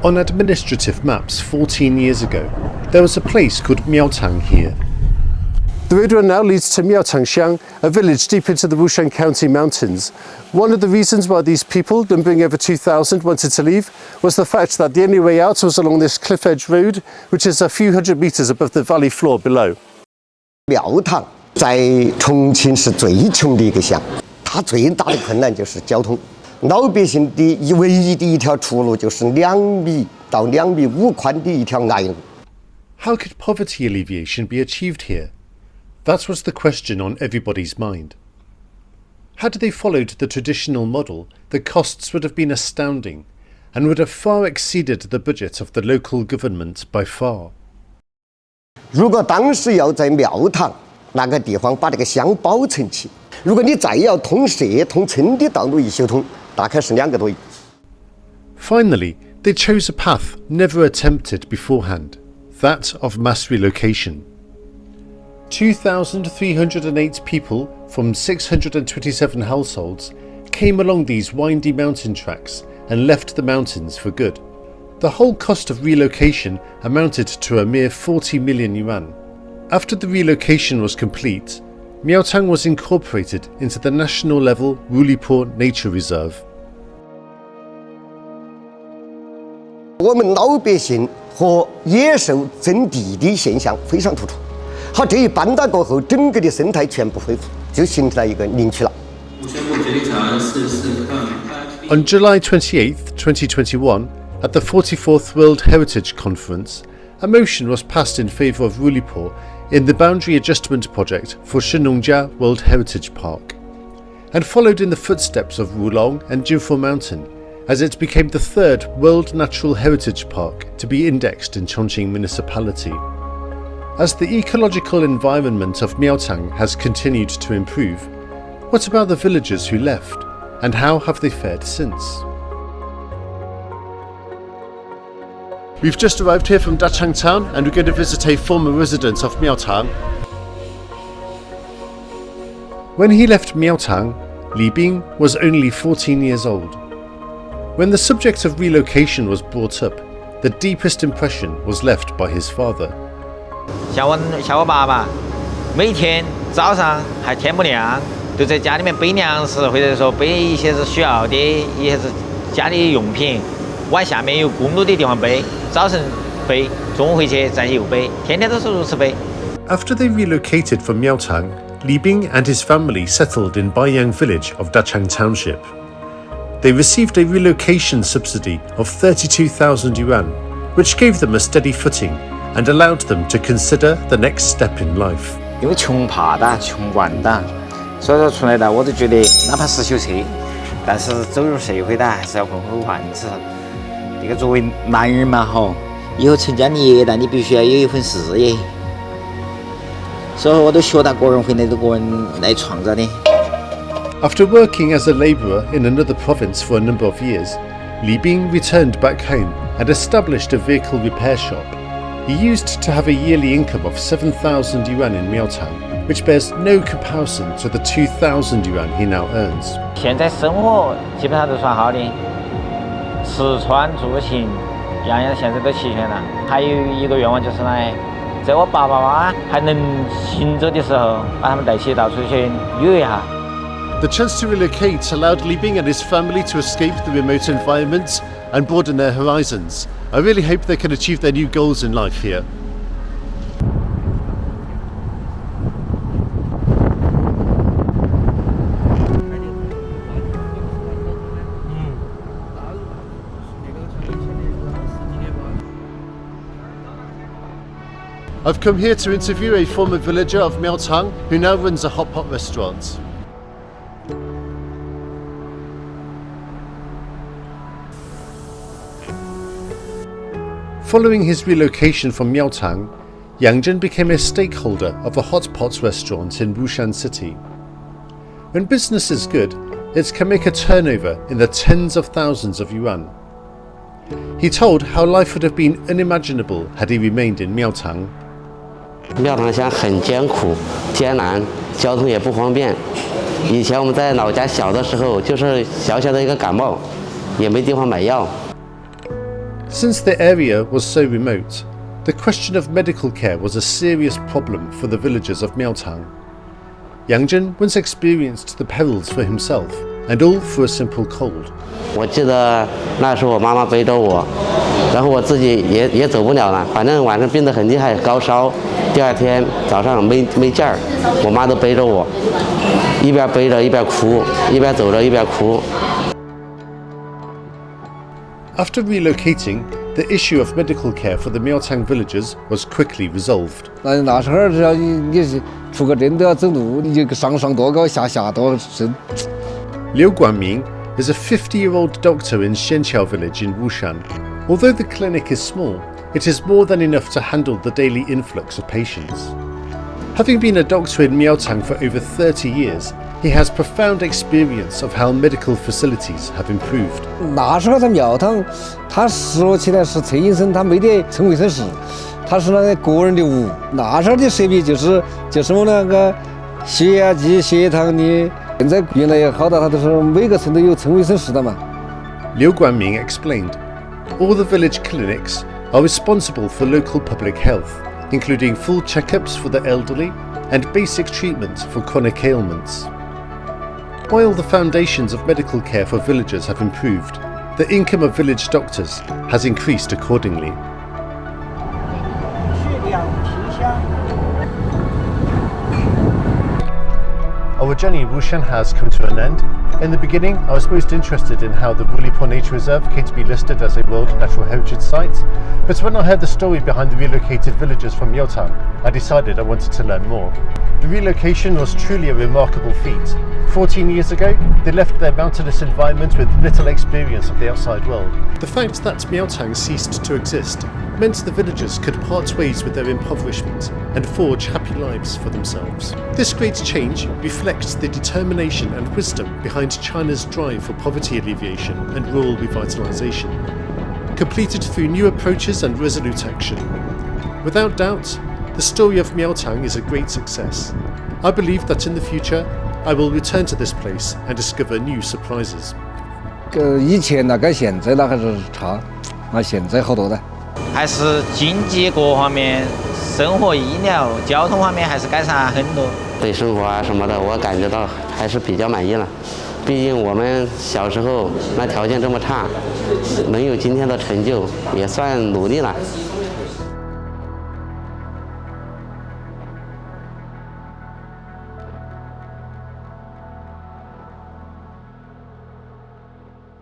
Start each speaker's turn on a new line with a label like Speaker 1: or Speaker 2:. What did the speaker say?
Speaker 1: On administrative maps 14 years ago, there was a place called Miaotang here. The road now leads to Miaotang, a village deep into the Wushan County mountains. One of the reasons why these people, numbering over 2,000, wanted to leave was the fact that the only way out was along this cliff edge road, which is a few hundred meters above the valley floor below.
Speaker 2: 苗塘在重庆是最穷的一个乡，它最大的困难就是交通。老百姓的唯一的一条出路就是2米到2.5米宽的一条矮路。
Speaker 1: How could poverty alleviation be achieved here? That was the question on everybody's mind. Had they followed the traditional model, the costs would have been astounding and would have far exceeded the budget of the local government by far.
Speaker 2: 如果当时要在庙堂那个地方把这个乡包成起，如果你再要通社通村的道路一修通，大概是2个多亿。
Speaker 1: Finally, they chose a path never attempted beforehand, that of mass relocation. 2,308 people from 627 households came along these windy mountain tracks and left the mountains for good. The whole cost of relocation amounted to a mere 40 million yuan. After the relocation was complete, Miaotang was incorporated into the national level Wulipo Nature Reserve.
Speaker 2: 我们老百姓和野兽争地的现象非常突出。好，这一搬到过后，整个的生态全部恢复，就形成了一个林区了。
Speaker 1: On July 28, 2021, at the 44th World Heritage Conference, a motion was passed in favour of Wulipo in the boundary adjustment project for Shenongjia World Heritage Park, and followed in the footsteps of Wulong and Jinfo Mountain, as it became the third World Natural Heritage Park to be indexed in Chongqing municipality. As the ecological environment of Miaotang has continued to improve, what about the villagers who left, and how have they fared since? We've just arrived here from Dachang town and we're going to visit a former resident of Miaotang. When he left Miaotang, Li Bing was only 14 years old. When the subject of relocation was brought up, the deepest impression was left by his father.
Speaker 3: 像我爸爸，每天早上还天不亮，都在家里面背粮食，或者说背一些是需要的一些是家里用品，往下面有公路的地方背，早晨背，中午回去再又背，天天都是如此背。
Speaker 1: After they relocated from Miaotang, Li Bing and his family settled in Baiyang village of Dachang Township. They received a relocation subsidy of 32,000 yuan, which gave them a steady footing and allowed them to consider the next step in life.
Speaker 3: 因为穷怕的，穷惯的，所以说出来的我都觉得，哪怕是修车，但是走入社会的还是要混口饭吃。这个作为男人嘛，吼，以后成家立业的，你必须要有一份事业。所以我都学到个人会那个个人来创造的。
Speaker 1: After working as a labourer in another province for a number of years, Li Bing returned back home and established a vehicle repair shop. He used to have a yearly income of 7,000 yuan in Miaotang, which bears no comparison to the 2,000 yuan he now earns.
Speaker 3: 现在生活基本上都算好的，吃穿住行，样样现在都齐全了。还有一个愿望就是呢，在我爸爸妈妈还能行走的时候，把他们带起到处去旅游一下。
Speaker 1: The chance to relocate allowed Li Bing and his family to escape the remote environment and broaden their horizons. I really hope they can achieve their new goals in life here. I've come here to interview a former villager of Miaotang who now runs a hot pot restaurant. Following his relocation from Miaotang, Yang Zhen became a stakeholder of a hot pot restaurant in Wushan City. When business is good, it can make a turnover in the tens of thousands of yuan. He told how life would have been unimaginable had he remained in Miaotang.
Speaker 4: 庙堂乡很艰苦、艰难，交通也不方便。以前我们在老家小的时候，就是小小的一个感冒，也没地方买药。
Speaker 1: Since the area was so remote, the question of medical care was a serious problem for the villagers of Miaotang. Yang Zhen once experienced the perils for himself, and all for a simple cold.
Speaker 4: 我记得那时候我妈妈背着我，然后我自己也走不了了，反正晚上病得很厉害，高烧。第二天早上没劲儿，我妈都背着我，一边背着一边哭，一边走着一边哭。
Speaker 1: After relocating, the issue of medical care for the Miaotang villagers was quickly resolved.
Speaker 5: 那时候只要你出个诊都要走路，你就上多高下多深。
Speaker 1: Liu Guanming is a 50-year-old doctor in Xianqiao village in Wushan. Although the clinic is small, it is more than enough to handle the daily influx of patients. Having been a doctor in Miaotang for over 30 years, he has profound experience of how medical facilities have improved.
Speaker 5: 那时候在庙堂，他说起来是陈医生，他没得村卫生室，他是那个个人的屋。那时候的设备就是我那个血压计、血糖的。现在原来好到他都是每个村都有村卫生室的嘛。
Speaker 1: Liu Guanming explained, all the village clinics are responsible for local public health, including full checkups for the elderly and basic treatment for chronic ailments. While the foundations of medical care for villagers have improved, the income of village doctors has increased accordingly. Our journey in Wushan has come to an end. In the beginning, I was most interested in how the Wulipo Nature Reserve came to be listed as a World Natural Heritage Site, but when I heard the story behind the relocated villagers from Miaotang, I decided I wanted to learn more. The relocation was truly a remarkable feat. 14 years ago, they left their mountainous environment with little experience of the outside world. The fact that Miaotang ceased to exist meant the villagers could part ways with their impoverishment and forge happy lives for themselves. This great change reflects the determination and wisdom behind China's drive for poverty alleviation and rural revitalization, completed through new approaches and resolute action. Without doubt, the story of Miaotang is a great success. I believe that in the future, I will return to this place and discover new surprises.
Speaker 5: 以前那跟现在那还是差，现在好多了。
Speaker 3: 还是经济各方面、生活、医疗、交通方面还是改善很多。
Speaker 4: 对生活啊什么的，我感觉到还是比较满意了。毕竟我们小时候那条件这么差，能有今天的成就，也算努力了。